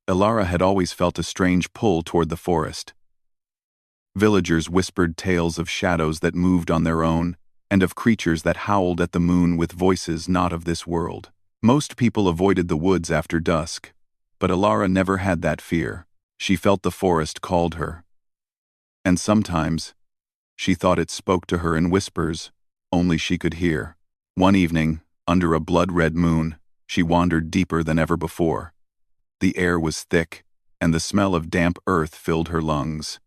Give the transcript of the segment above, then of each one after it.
Elara had always felt a strange pull toward the forest. Villagers whispered tales of shadows that moved on their own, and of creatures that howled at the moon with voices not of this world. Most people avoided the woods after dusk, but Elara never had that fear. She felt the forest called her. And sometimes, she thought it spoke to her in whispers only she could hear. One evening, under a blood-red moon, she wandered deeper than ever before. The air was thick, and the smell of damp earth filled her lungs.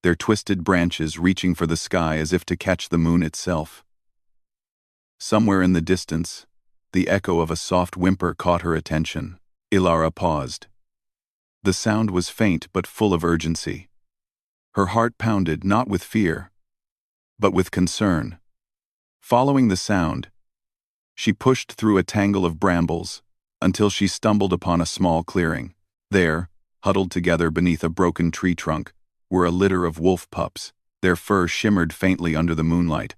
Their twisted branches reaching for the sky as if to catch the moon itself. Somewhere in the distance, the echo of a soft whimper caught her attention. Elara paused. The sound was faint but full of urgency. Her heart pounded not with fear, but with concern. Following the sound, she pushed through a tangle of brambles until she stumbled upon a small clearing. There, huddled together beneath a broken tree trunk, were a litter of wolf pups. Their fur shimmered faintly under the moonlight,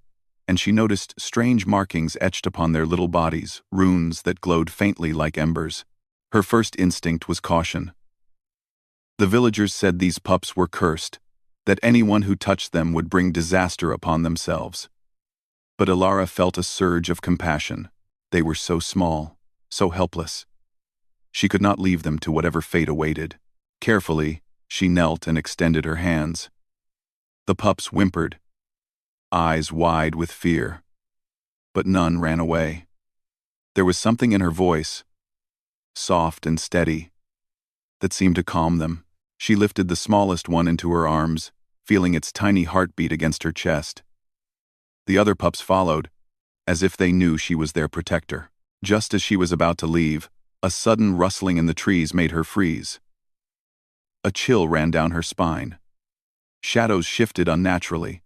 and she noticed strange markings etched upon their little bodies, runes that glowed faintly like embers. Her first instinct was caution. The villagers said these pups were cursed, that anyone who touched them would bring disaster upon themselves. But Elara felt a surge of compassion. They were so small, so helpless. She could not leave them to whatever fate awaited. Carefully, she knelt and extended her hands. The pups whimpered, eyes wide with fear, but none ran away. There was something in her voice, soft and steady, that seemed to calm them. She lifted the smallest one into her arms, feeling its tiny heartbeat against her chest. The other pups followed, as if they knew she was their protector. Just as she was about to leave, a sudden rustling in the trees made her freeze. A chill ran down her spine. Shadows shifted unnaturally,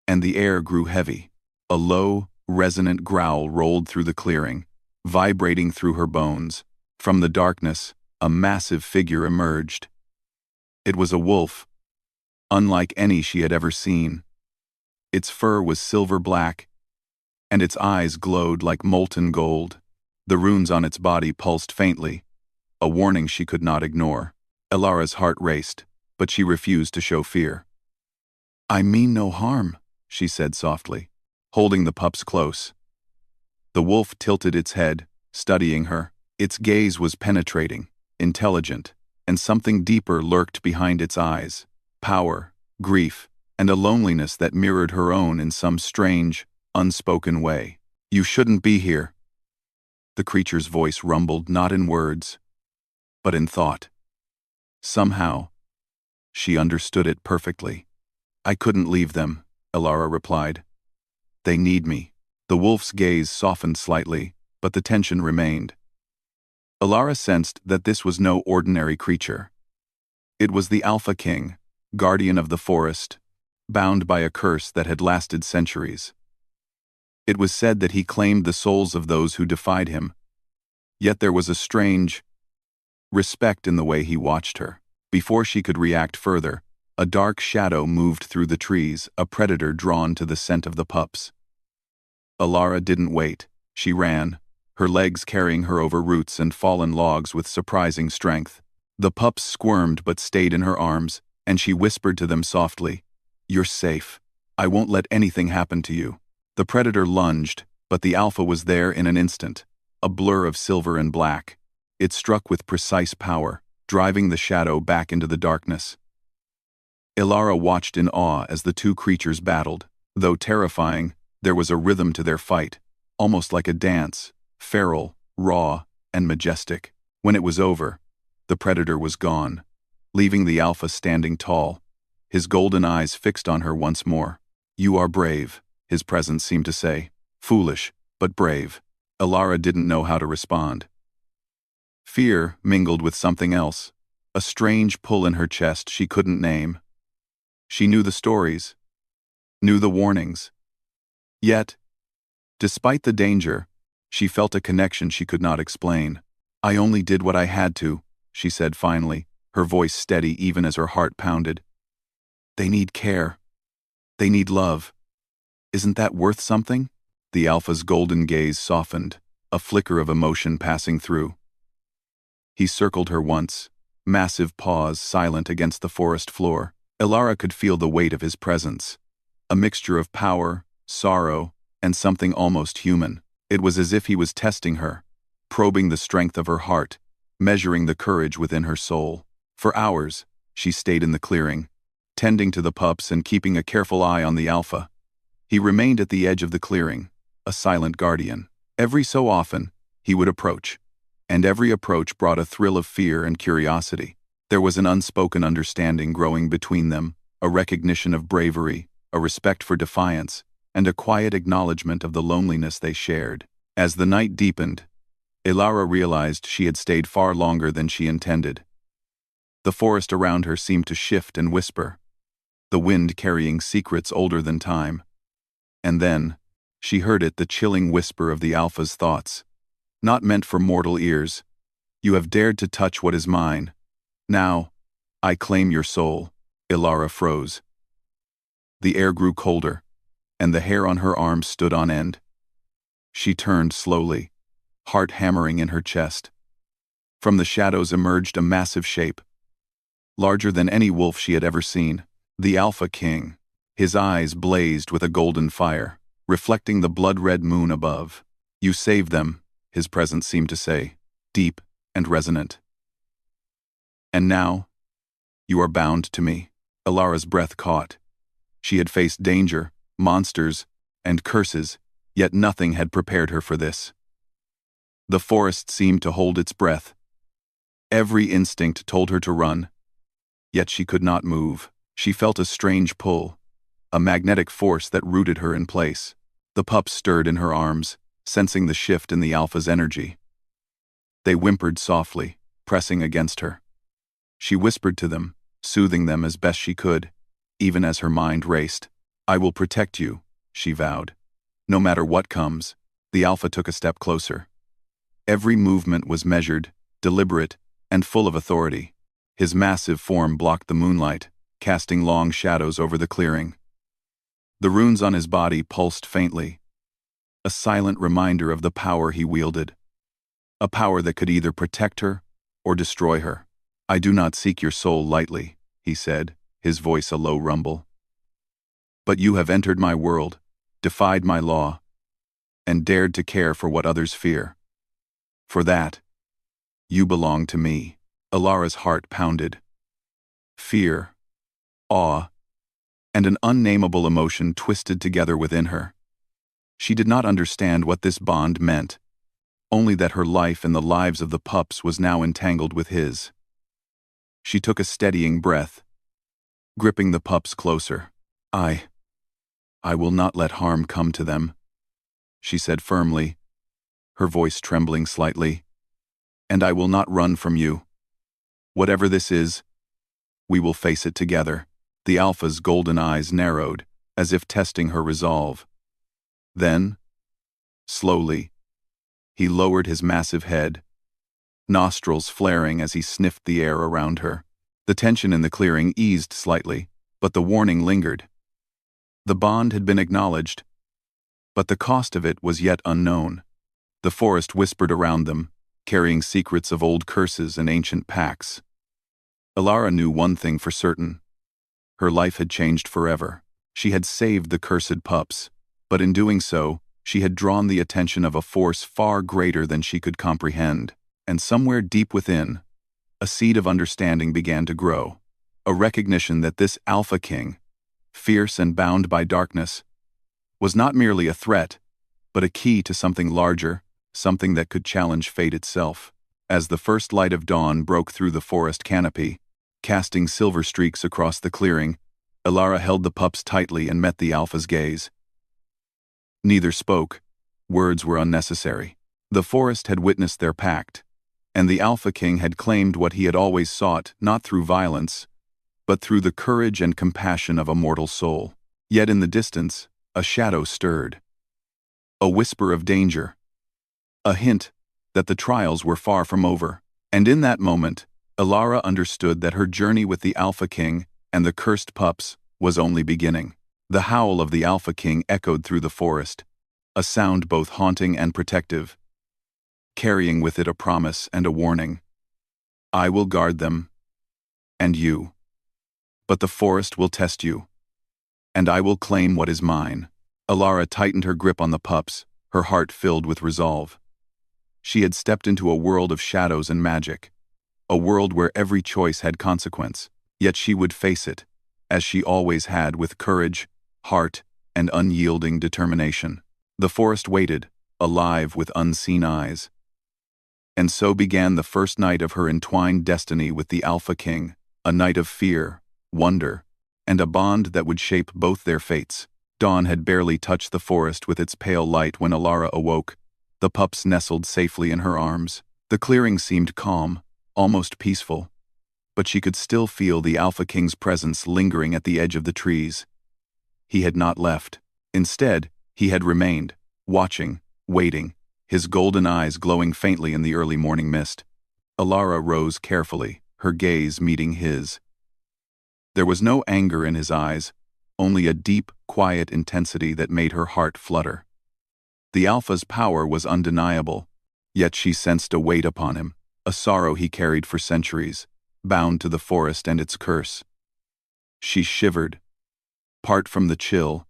and the air grew heavy. A low, resonant growl rolled through the clearing, vibrating through her bones. From the darkness, a massive figure emerged. It was a wolf, unlike any she had ever seen. Its fur was silver black, and its eyes glowed like molten gold. The runes on its body pulsed faintly, a warning she could not ignore. Elara's heart raced, but she refused to show fear. "I mean no harm," she said softly, holding the pups close. The wolf tilted its head, studying her. Its gaze was penetrating, intelligent, and something deeper lurked behind its eyes. Power, grief, and a loneliness that mirrored her own in some strange, unspoken way. "You shouldn't be here." The creature's voice rumbled not in words, but in thought. Somehow, she understood it perfectly. "I couldn't leave them," Elara replied. "They need me." The wolf's gaze softened slightly, but the tension remained. Elara sensed that this was no ordinary creature. It was the Alpha King, guardian of the forest, bound by a curse that had lasted centuries. It was said that he claimed the souls of those who defied him, yet there was a strange respect in the way he watched her. Before she could react further, a dark shadow moved through the trees, a predator drawn to the scent of the pups. Elara didn't wait. She ran, her legs carrying her over roots and fallen logs with surprising strength. The pups squirmed but stayed in her arms, and she whispered to them softly, "You're safe. I won't let anything happen to you." The predator lunged, but the alpha was there in an instant, a blur of silver and black. It struck with precise power, driving the shadow back into the darkness. Elara watched in awe as the two creatures battled. Though terrifying, there was a rhythm to their fight, almost like a dance, feral, raw, and majestic. When it was over, the predator was gone, leaving the alpha standing tall, his golden eyes fixed on her once more. "You are brave," his presence seemed to say. "Foolish, but brave." Elara didn't know how to respond. Fear mingled with something else, a strange pull in her chest she couldn't name. She knew the stories, knew the warnings. Yet, despite the danger, she felt a connection she could not explain. "I only did what I had to," she said finally, her voice steady even as her heart pounded. "They need care. They need love. Isn't that worth something?" The alpha's golden gaze softened, a flicker of emotion passing through. He circled her once, massive paws silent against the forest floor. Elara could feel the weight of his presence, a mixture of power, sorrow, and something almost human. It was as if he was testing her, probing the strength of her heart, measuring the courage within her soul. For hours, she stayed in the clearing, tending to the pups and keeping a careful eye on the alpha. He remained at the edge of the clearing, a silent guardian. Every so often, he would approach, and every approach brought a thrill of fear and curiosity. There was an unspoken understanding growing between them, a recognition of bravery, a respect for defiance, and a quiet acknowledgement of the loneliness they shared. As the night deepened, Elara realized she had stayed far longer than she intended. The forest around her seemed to shift and whisper, the wind carrying secrets older than time. And then, she heard it, the chilling whisper of the alpha's thoughts. Not meant for mortal ears. You have dared to touch what is mine. Now, I claim your soul. Elara froze. The air grew colder, and the hair on her arms stood on end. She turned slowly, heart hammering in her chest. From the shadows emerged a massive shape, larger than any wolf she had ever seen, the Alpha King. His eyes blazed with a golden fire, reflecting the blood-red moon above. You saved them, his presence seemed to say, deep and resonant. And now, you are bound to me. Elara's breath caught. She had faced danger, monsters, and curses, yet nothing had prepared her for this. The forest seemed to hold its breath. Every instinct told her to run, yet she could not move. She felt a strange pull, a magnetic force that rooted her in place. The pups stirred in her arms, sensing the shift in the alpha's energy. They whimpered softly, pressing against her. She whispered to them, soothing them as best she could, even as her mind raced. I will protect you, she vowed. No matter what comes. The alpha took a step closer. Every movement was measured, deliberate, and full of authority. His massive form blocked the moonlight, casting long shadows over the clearing. The runes on his body pulsed faintly, a silent reminder of the power he wielded. A power that could either protect her or destroy her. I do not seek your soul lightly, he said, his voice a low rumble. But you have entered my world, defied my law, and dared to care for what others fear. For that, you belong to me. Elara's heart pounded. Fear, awe, and an unnameable emotion twisted together within her. She did not understand what this bond meant, only that her life and the lives of the pups was now entangled with his. She took a steadying breath, gripping the pups closer. I will not let harm come to them, she said firmly, her voice trembling slightly. And I will not run from you. Whatever this is, we will face it together. The alpha's golden eyes narrowed, as if testing her resolve. Then, slowly, he lowered his massive head, nostrils flaring as he sniffed the air around her. The tension in the clearing eased slightly, but the warning lingered. The bond had been acknowledged, but the cost of it was yet unknown. The forest whispered around them, carrying secrets of old curses and ancient pacts. Elara knew one thing for certain. Her life had changed forever. She had saved the cursed pups, but in doing so, she had drawn the attention of a force far greater than she could comprehend. And somewhere deep within, a seed of understanding began to grow, a recognition that this Alpha King, fierce and bound by darkness, was not merely a threat, but a key to something larger, something that could challenge fate itself. As the first light of dawn broke through the forest canopy, casting silver streaks across the clearing, Elara held the pups tightly and met the Alpha's gaze. Neither spoke. Words were unnecessary. The forest had witnessed their pact, and the Alpha King had claimed what he had always sought, not through violence, but through the courage and compassion of a mortal soul. Yet in the distance, a shadow stirred. A whisper of danger. A hint that the trials were far from over. And in that moment, Elara understood that her journey with the Alpha King and the cursed pups was only beginning. The howl of the Alpha King echoed through the forest, a sound both haunting and protective, carrying with it a promise and a warning. I will guard them, and you. But the forest will test you, and I will claim what is mine. Alara tightened her grip on the pups, her heart filled with resolve. She had stepped into a world of shadows and magic, a world where every choice had consequence, yet she would face it, as she always had, with courage, heart, and unyielding determination. The forest waited, alive with unseen eyes. And so began the first night of her entwined destiny with the Alpha King, a night of fear, wonder, and a bond that would shape both their fates. Dawn had barely touched the forest with its pale light when Alara awoke, the pups nestled safely in her arms. The clearing seemed calm, almost peaceful, but she could still feel the Alpha King's presence lingering at the edge of the trees. He had not left. Instead, he had remained, watching, waiting, his golden eyes glowing faintly in the early morning mist. Alara rose carefully, her gaze meeting his. There was no anger in his eyes, only a deep, quiet intensity that made her heart flutter. The Alpha's power was undeniable, yet she sensed a weight upon him, a sorrow he carried for centuries, bound to the forest and its curse. She shivered, part from the chill,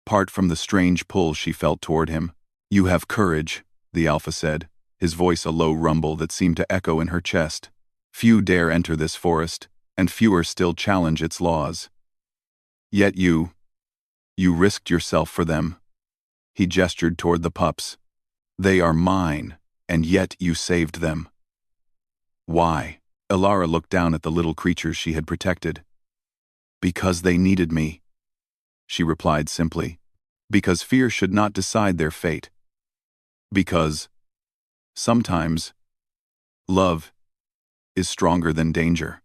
part from the strange pull she felt toward him. You have courage, the Alpha said, his voice a low rumble that seemed to echo in her chest. Few dare enter this forest, and fewer still challenge its laws. Yet you risked yourself for them. He gestured toward the pups. They are mine, and yet you saved them. Why? Alara looked down at the little creatures she had protected. Because they needed me, she replied simply. Because fear should not decide their fate. Because, sometimes, love is stronger than danger.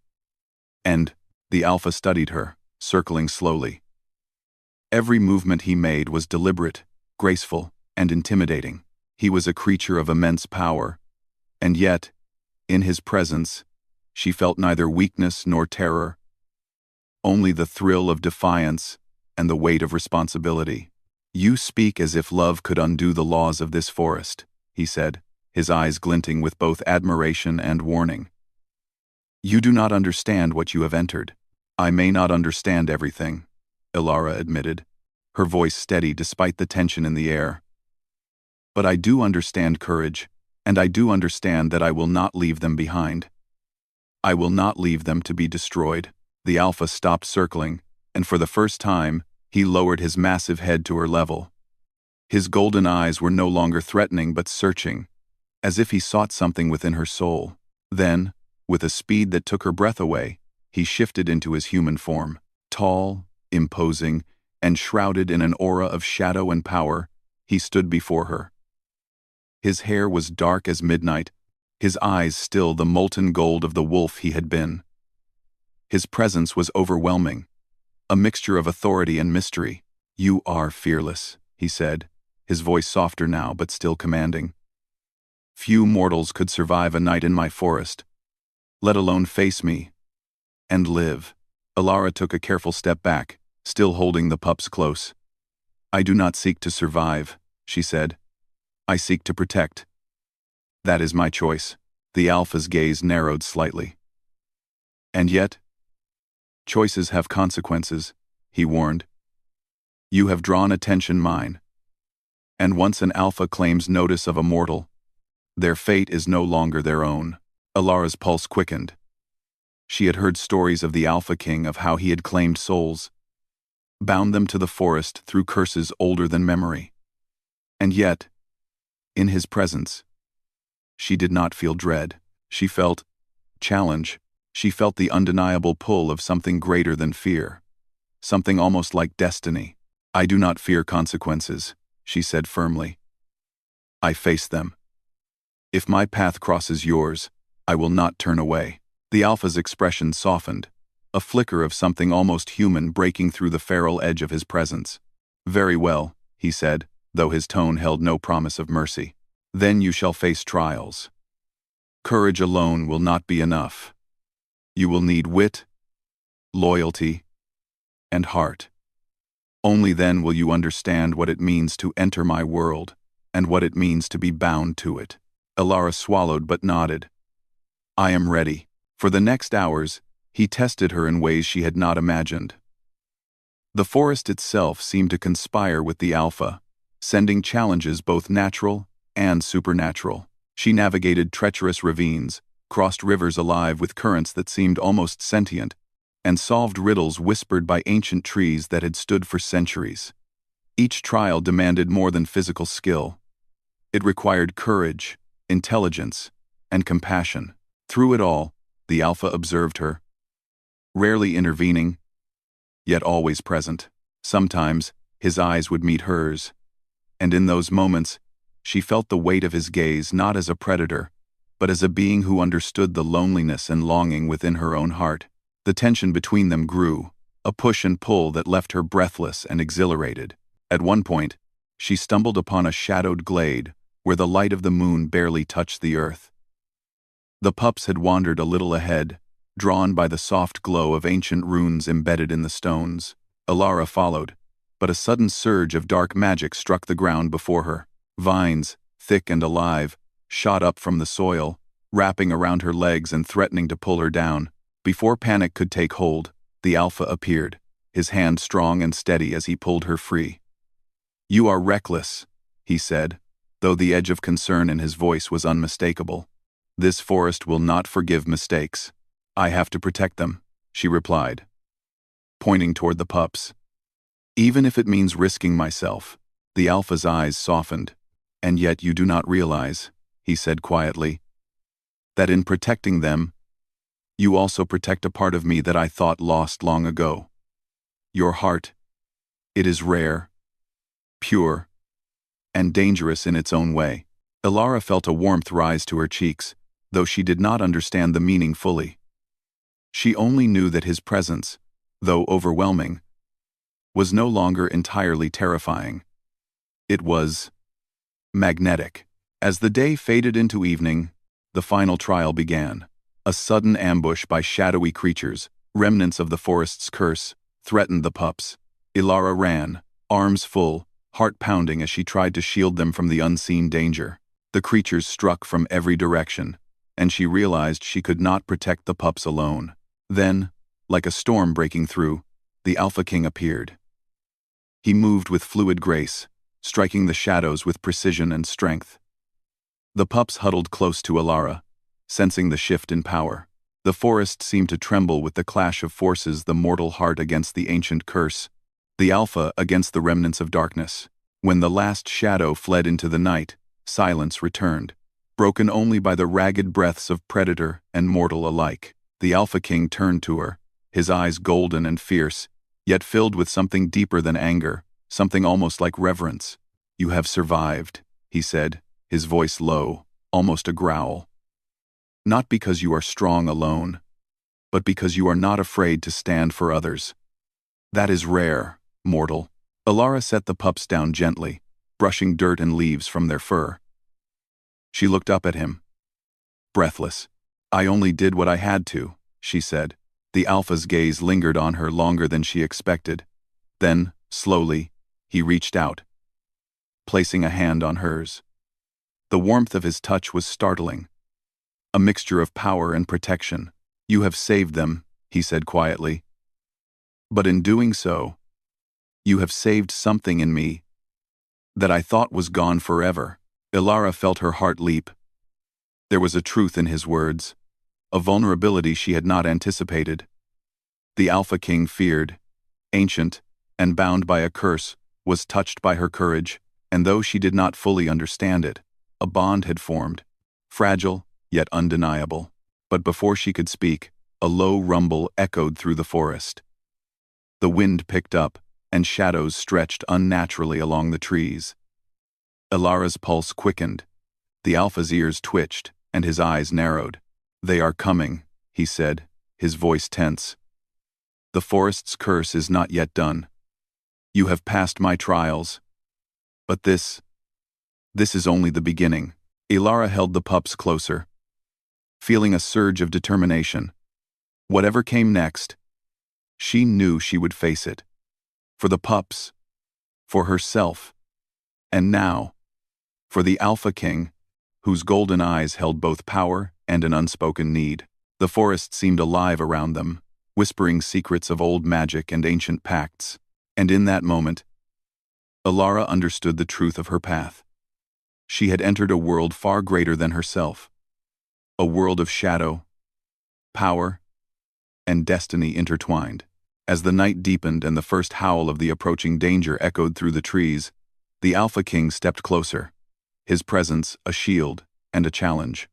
And, the Alpha studied her, circling slowly. Every movement he made was deliberate, graceful, and intimidating. He was a creature of immense power, and yet, in his presence, she felt neither weakness nor terror, only the thrill of defiance and the weight of responsibility. You speak as if love could undo the laws of this forest, he said, his eyes glinting with both admiration and warning. You do not understand what you have entered. I may not understand everything, Alara admitted, her voice steady despite the tension in the air. But I do understand courage, and I do understand that I will not leave them behind. I will not leave them to be destroyed. The Alpha stopped circling, and for the first time, he lowered his massive head to her level. His golden eyes were no longer threatening but searching, as if he sought something within her soul. Then, with a speed that took her breath away, he shifted into his human form. Tall, imposing, and shrouded in an aura of shadow and power, he stood before her. His hair was dark as midnight, his eyes still the molten gold of the wolf he had been. His presence was overwhelming, a mixture of authority and mystery. You are fearless, he said, his voice softer now but still commanding. Few mortals could survive a night in my forest, let alone face me and live. Alara took a careful step back, still holding the pups close. I do not seek to survive, she said. I seek to protect. That is my choice. The Alpha's gaze narrowed slightly. And yet, choices have consequences, he warned. You have drawn attention mine. And once an Alpha claims notice of a mortal, their fate is no longer their own. Alara's pulse quickened. She had heard stories of the Alpha King, of how he had claimed souls, bound them to the forest through curses older than memory. And yet, in his presence, she did not feel dread. She felt challenge. She felt the undeniable pull of something greater than fear, something almost like destiny. I do not fear consequences, she said firmly. I face them. If my path crosses yours, I will not turn away. The Alpha's expression softened, a flicker of something almost human breaking through the feral edge of his presence. Very well, he said, though his tone held no promise of mercy. Then you shall face trials. Courage alone will not be enough. You will need wit, loyalty, and heart. Only then will you understand what it means to enter my world, and what it means to be bound to it. Alara swallowed but nodded. I am ready. For the next hours, he tested her in ways she had not imagined. The forest itself seemed to conspire with the alpha, sending challenges both natural and supernatural. She navigated treacherous ravines, crossed rivers alive with currents that seemed almost sentient, and solved riddles whispered by ancient trees that had stood for centuries. Each trial demanded more than physical skill. It required courage, intelligence, and compassion. Through it all, the alpha observed her, rarely intervening, yet always present. Sometimes, his eyes would meet hers, and in those moments, she felt the weight of his gaze not as a predator, but as a being who understood the loneliness and longing within her own heart. The tension between them grew, a push and pull that left her breathless and exhilarated. At one point, she stumbled upon a shadowed glade where the light of the moon barely touched the earth. The pups had wandered a little ahead, drawn by the soft glow of ancient runes embedded in the stones. Alara followed, but a sudden surge of dark magic struck the ground before her. Vines, thick and alive, shot up from the soil, wrapping around her legs and threatening to pull her down. Before panic could take hold, the alpha appeared, his hand strong and steady as he pulled her free. "You are reckless," he said, though the edge of concern in his voice was unmistakable. "This forest will not forgive mistakes. I have to protect them," she replied, pointing toward the pups. "Even if it means risking myself." The alpha's eyes softened. "And yet you do not realize," he said quietly, "that in protecting them, you also protect a part of me that I thought lost long ago. Your heart. It is rare, pure, and dangerous in its own way." Alara felt a warmth rise to her cheeks, though she did not understand the meaning fully. She only knew that his presence, though overwhelming, was no longer entirely terrifying. It was magnetic. As the day faded into evening, the final trial began. A sudden ambush by shadowy creatures, remnants of the forest's curse, threatened the pups. Alara ran, arms full, heart pounding as she tried to shield them from the unseen danger. The creatures struck from every direction, and she realized she could not protect the pups alone. Then, like a storm breaking through, the Alpha King appeared. He moved with fluid grace, striking the shadows with precision and strength. The pups huddled close to Alara, sensing the shift in power. The forest seemed to tremble with the clash of forces, the mortal heart against the ancient curse, the Alpha against the remnants of darkness. When the last shadow fled into the night, silence returned, broken only by the ragged breaths of predator and mortal alike. The Alpha King turned to her, his eyes golden and fierce, yet filled with something deeper than anger, something almost like reverence. "You have survived," he said, his voice low, almost a growl. "Not because you are strong alone, but because you are not afraid to stand for others. That is rare, mortal." Alara set the pups down gently, brushing dirt and leaves from their fur. She looked up at him, breathless. "I only did what I had to," she said. The Alpha's gaze lingered on her longer than she expected. Then, slowly, he reached out, placing a hand on hers. The warmth of his touch was startling, a mixture of power and protection. "You have saved them," he said quietly. "But in doing so, you have saved something in me that I thought was gone forever." Alara felt her heart leap. There was a truth in his words, a vulnerability she had not anticipated. The Alpha King feared, ancient, and bound by a curse, was touched by her courage, and though she did not fully understand it, a bond had formed, fragile, yet undeniable. But before she could speak, a low rumble echoed through the forest. The wind picked up, and shadows stretched unnaturally along the trees. Alara's pulse quickened. The Alpha's ears twitched, and his eyes narrowed. "They are coming," he said, his voice tense. "The forest's curse is not yet done. You have passed my trials. But this is only the beginning." Alara held the pups closer, feeling a surge of determination. Whatever came next, she knew she would face it. For the pups, for herself, and now, for the Alpha King, whose golden eyes held both power and an unspoken need. The forest seemed alive around them, whispering secrets of old magic and ancient pacts. And in that moment, Alara understood the truth of her path. She had entered a world far greater than herself. A world of shadow, power, and destiny intertwined. As the night deepened and the first howl of the approaching danger echoed through the trees, the Alpha King stepped closer, his presence a shield and a challenge.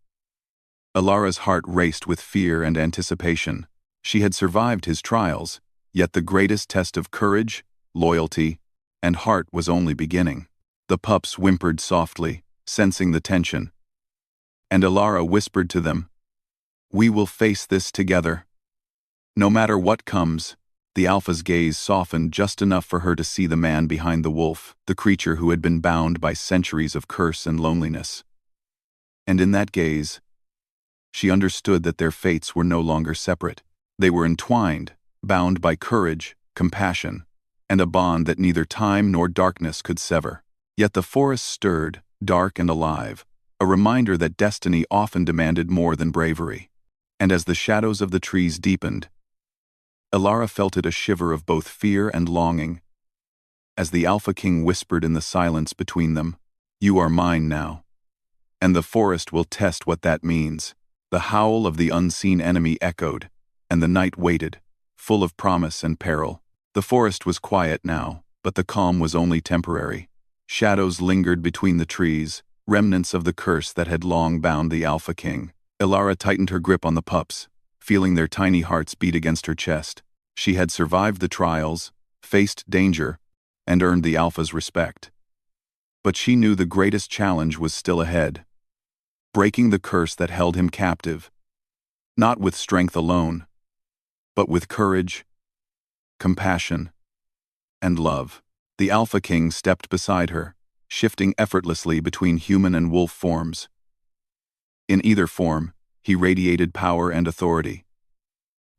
Alara's heart raced with fear and anticipation. She had survived his trials, yet the greatest test of courage, loyalty, and heart was only beginning. The pups whimpered softly, sensing the tension. And Alara whispered to them, "We will face this together." No matter what comes, the Alpha's gaze softened just enough for her to see the man behind the wolf, the creature who had been bound by centuries of curse and loneliness. And in that gaze, she understood that their fates were no longer separate. They were entwined, bound by courage, compassion, and a bond that neither time nor darkness could sever. Yet the forest stirred, dark and alive, a reminder that destiny often demanded more than bravery. And as the shadows of the trees deepened, Alara felt it a shiver of both fear and longing. As the Alpha King whispered in the silence between them, "You are mine now." And the forest will test what that means. The howl of the unseen enemy echoed, and the night waited, full of promise and peril. The forest was quiet now, but the calm was only temporary. Shadows lingered between the trees, remnants of the curse that had long bound the Alpha King. Alara tightened her grip on the pups, feeling their tiny hearts beat against her chest. She had survived the trials, faced danger, and earned the Alpha's respect. But she knew the greatest challenge was still ahead. Breaking the curse that held him captive, not with strength alone, but with courage, compassion, and love. The Alpha King stepped beside her, shifting effortlessly between human and wolf forms. In either form, he radiated power and authority.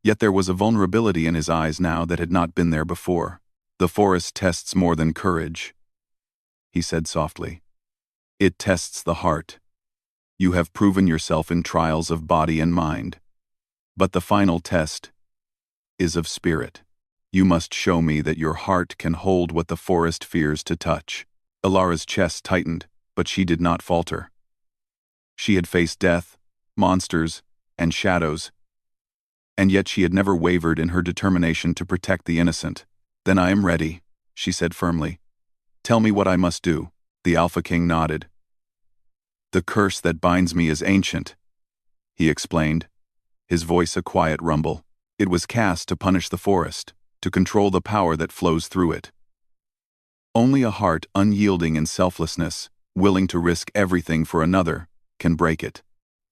Yet there was a vulnerability in his eyes now that had not been there before. "The forest tests more than courage," he said softly. "It tests the heart. You have proven yourself in trials of body and mind. But the final test is of spirit. You must show me that your heart can hold what the forest fears to touch." Alara's chest tightened, but she did not falter. She had faced death, monsters, and shadows, and yet she had never wavered in her determination to protect the innocent. "Then I am ready," she said firmly. "Tell me what I must do." The Alpha King nodded. "The curse that binds me is ancient," he explained, his voice a quiet rumble. "It was cast to punish the forest, to control the power that flows through it. Only a heart unyielding in selflessness, willing to risk everything for another, can break it.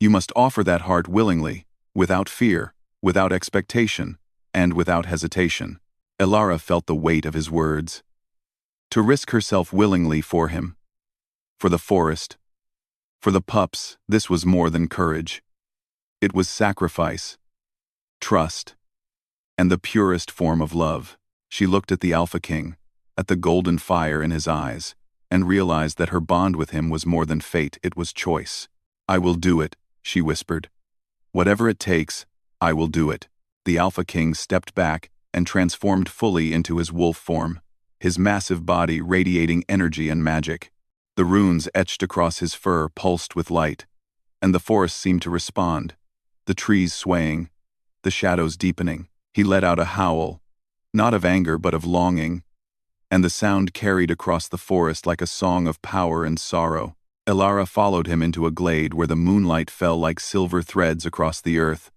You must offer that heart willingly, without fear, without expectation, and without hesitation." Alara felt the weight of his words. To risk herself willingly for him, for the forest, for the pups, this was more than courage. It was sacrifice, trust, and the purest form of love. She looked at the Alpha King, at the golden fire in his eyes, and realized that her bond with him was more than fate, it was choice. "I will do it," she whispered. "Whatever it takes, I will do it." The Alpha King stepped back and transformed fully into his wolf form, his massive body radiating energy and magic. The runes etched across his fur pulsed with light, and the forest seemed to respond, the trees swaying, the shadows deepening. He let out a howl, not of anger but of longing, and the sound carried across the forest like a song of power and sorrow. Alara followed him into a glade where the moonlight fell like silver threads across the earth.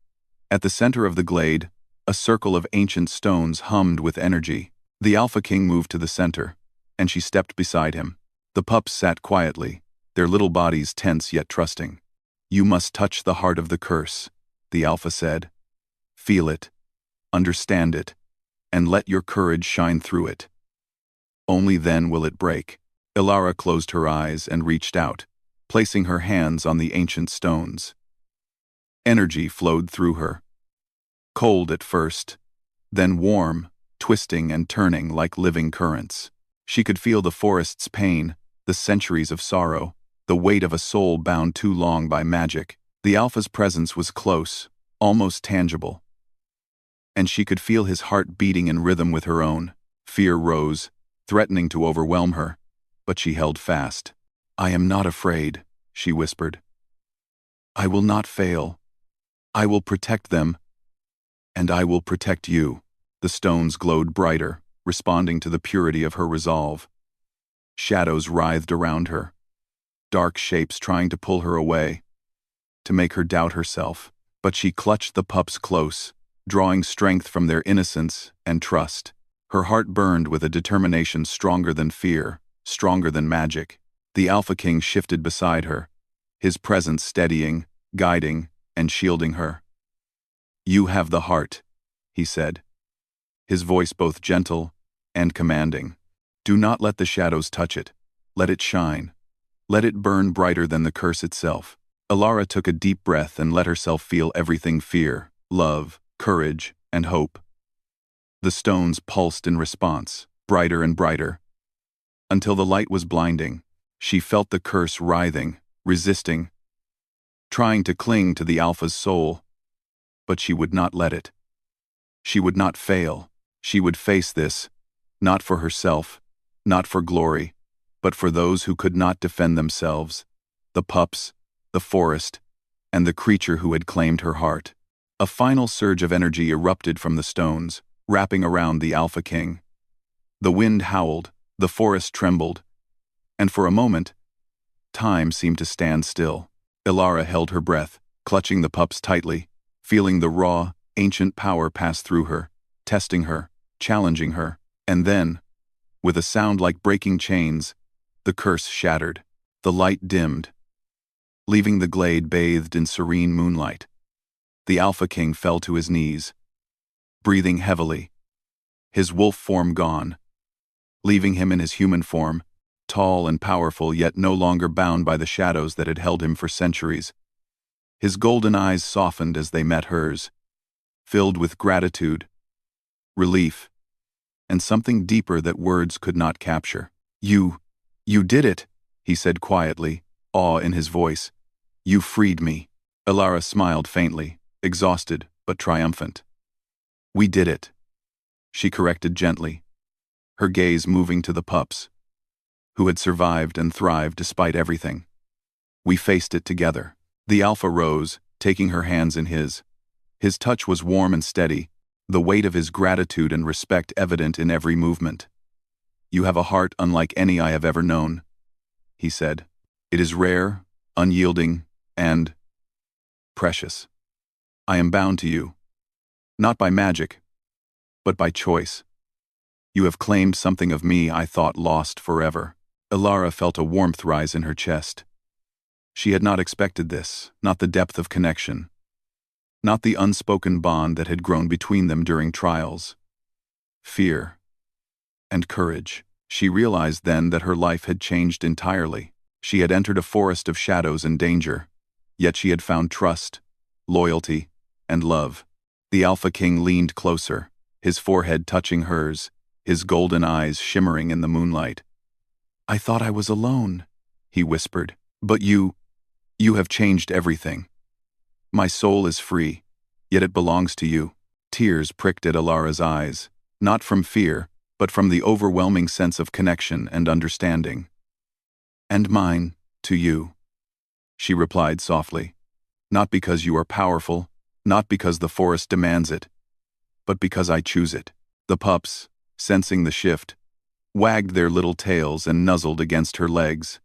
At the center of the glade, a circle of ancient stones hummed with energy. The Alpha King moved to the center, and she stepped beside him. The pups sat quietly, their little bodies tense yet trusting. "You must touch the heart of the curse," the Alpha said. "Feel it, understand it, and let your courage shine through it. Only then will it break." Alara closed her eyes and reached out, placing her hands on the ancient stones. Energy flowed through her. Cold at first, then warm, twisting and turning like living currents. She could feel the forest's pain, the centuries of sorrow, the weight of a soul bound too long by magic. The Alpha's presence was close, almost tangible, and she could feel his heart beating in rhythm with her own. Fear rose, threatening to overwhelm her, but she held fast. "I am not afraid," she whispered. "I will not fail. I will protect them, and I will protect you." The stones glowed brighter, responding to the purity of her resolve. Shadows writhed around her, dark shapes trying to pull her away, to make her doubt herself. But she clutched the pups close, drawing strength from their innocence and trust. Her heart burned with a determination stronger than fear, stronger than magic. The Alpha King shifted beside her, his presence steadying, guiding, and shielding her. "You have the heart," he said, his voice both gentle and commanding. "Do not let the shadows touch it. Let it shine. Let it burn brighter than the curse itself." Alara took a deep breath and let herself feel everything: fear, love, courage, and hope. The stones pulsed in response, brighter and brighter, until the light was blinding. She felt the curse writhing, resisting, trying to cling to the Alpha's soul. But she would not let it. She would not fail. She would face this, not for herself, not for glory, but for those who could not defend themselves: the pups, the forest, and the creature who had claimed her heart. A final surge of energy erupted from the stones, wrapping around the Alpha King. The wind howled, the forest trembled, and for a moment, time seemed to stand still. Alara held her breath, clutching the pups tightly, feeling the raw, ancient power pass through her, testing her, challenging her. And then, with a sound like breaking chains, the curse shattered. The light dimmed, leaving the glade bathed in serene moonlight. The Alpha King fell to his knees, breathing heavily, his wolf form gone, leaving him in his human form, tall and powerful, yet no longer bound by the shadows that had held him for centuries. His golden eyes softened as they met hers, filled with gratitude, relief, and something deeper that words could not capture. You did it," he said quietly, awe in his voice. "You freed me." Alara smiled faintly, exhausted but triumphant. "We did it," she corrected gently, her gaze moving to the pups, who had survived and thrived despite everything. "We faced it together." The Alpha rose, taking her hands in his. His touch was warm and steady, the weight of his gratitude and respect evident in every movement. "You have a heart unlike any I have ever known," he said. "It is rare, unyielding, and precious. I am bound to you, not by magic, but by choice. You have claimed something of me I thought lost forever." Alara felt a warmth rise in her chest. She had not expected this, not the depth of connection, not the unspoken bond that had grown between them during trials, fear, and courage. She realized then that her life had changed entirely. She had entered a forest of shadows and danger, yet she had found trust, loyalty, and love. The Alpha King leaned closer, his forehead touching hers, his golden eyes shimmering in the moonlight. "I thought I was alone," he whispered. "But you have changed everything. My soul is free, yet it belongs to you." Tears pricked at Alara's eyes, not from fear, but from the overwhelming sense of connection and understanding. "And mine, to you," she replied softly. "Not because you are powerful, not because the forest demands it, but because I choose it." The pups, sensing the shift, wagged their little tails and nuzzled against her legs.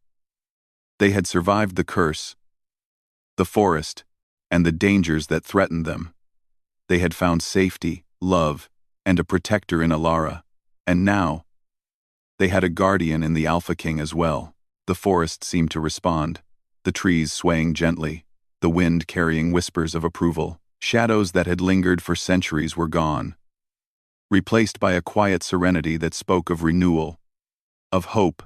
They had survived the curse, the forest, and the dangers that threatened them. They had found safety, love, and a protector in Alara, and now, they had a guardian in the Alpha King as well. The forest seemed to respond, the trees swaying gently, the wind carrying whispers of approval. Shadows that had lingered for centuries were gone, replaced by a quiet serenity that spoke of renewal, of hope,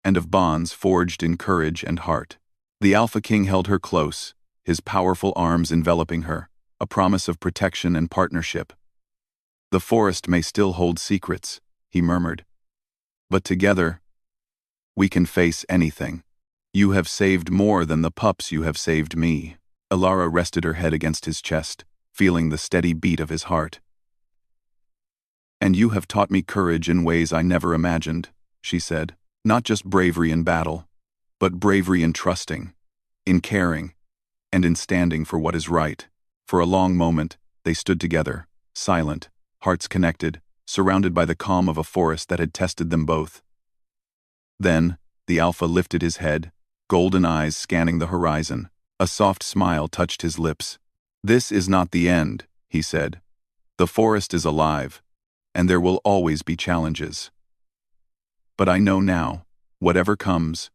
and of bonds forged in courage and heart. The Alpha King held her close, his powerful arms enveloping her, a promise of protection and partnership. "The forest may still hold secrets," he murmured, "but together, we can face anything. You have saved more than the pups, you have saved me." Elara rested her head against his chest, feeling the steady beat of his heart. "And you have taught me courage in ways I never imagined," she said. "Not just bravery in battle, but bravery in trusting, in caring, and in standing for what is right." For a long moment, they stood together, silent, hearts connected, surrounded by the calm of a forest that had tested them both. Then, the Alpha lifted his head, golden eyes scanning the horizon. A soft smile touched his lips. "This is not the end," he said. "The forest is alive, and there will always be challenges. But I know now, whatever comes,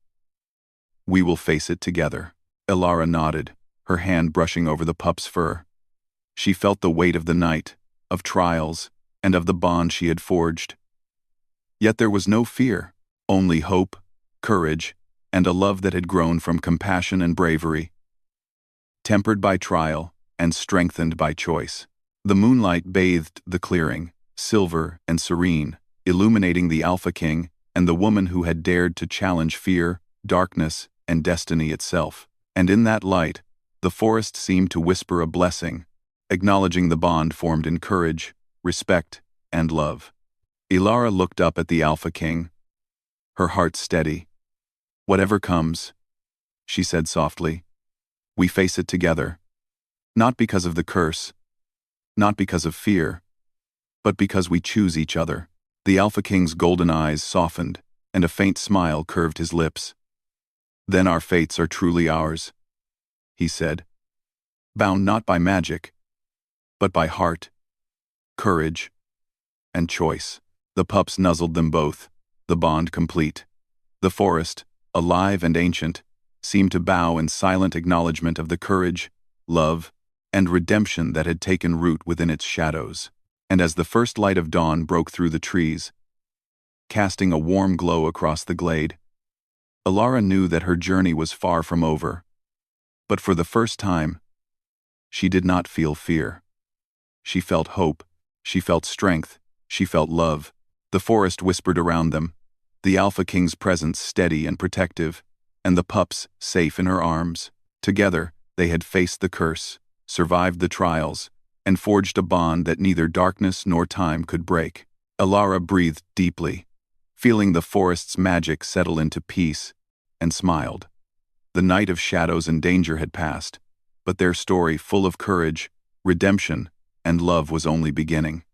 we will face it together." Elara nodded, her hand brushing over the pup's fur. She felt the weight of the night, of trials, and of the bond she had forged. Yet there was no fear, only hope, courage, and a love that had grown from compassion and bravery, tempered by trial and strengthened by choice. The moonlight bathed the clearing, silver and serene, illuminating the Alpha King and the woman who had dared to challenge fear, darkness, and destiny itself. And in that light, the forest seemed to whisper a blessing, acknowledging the bond formed in courage, respect, and love. Elara looked up at the Alpha King, her heart steady. "Whatever comes," she said softly, "we face it together. Not because of the curse, not because of fear, but because we choose each other." The Alpha King's golden eyes softened, and a faint smile curved his lips. "Then our fates are truly ours," he said, "bound not by magic, but by heart, courage, and choice." The pups nuzzled them both, the bond complete. The forest, alive and ancient, seemed to bow in silent acknowledgement of the courage, love, and redemption that had taken root within its shadows. And as the first light of dawn broke through the trees, casting a warm glow across the glade, Elara knew that her journey was far from over. But for the first time, she did not feel fear. She felt hope, she felt strength, she felt love. The forest whispered around them, the Alpha King's presence steady and protective, and the pups safe in her arms. Together, they had faced the curse, survived the trials, and forged a bond that neither darkness nor time could break. Elara breathed deeply, feeling the forest's magic settle into peace, and smiled. The night of shadows and danger had passed, but their story, full of courage, redemption, and love, was only beginning.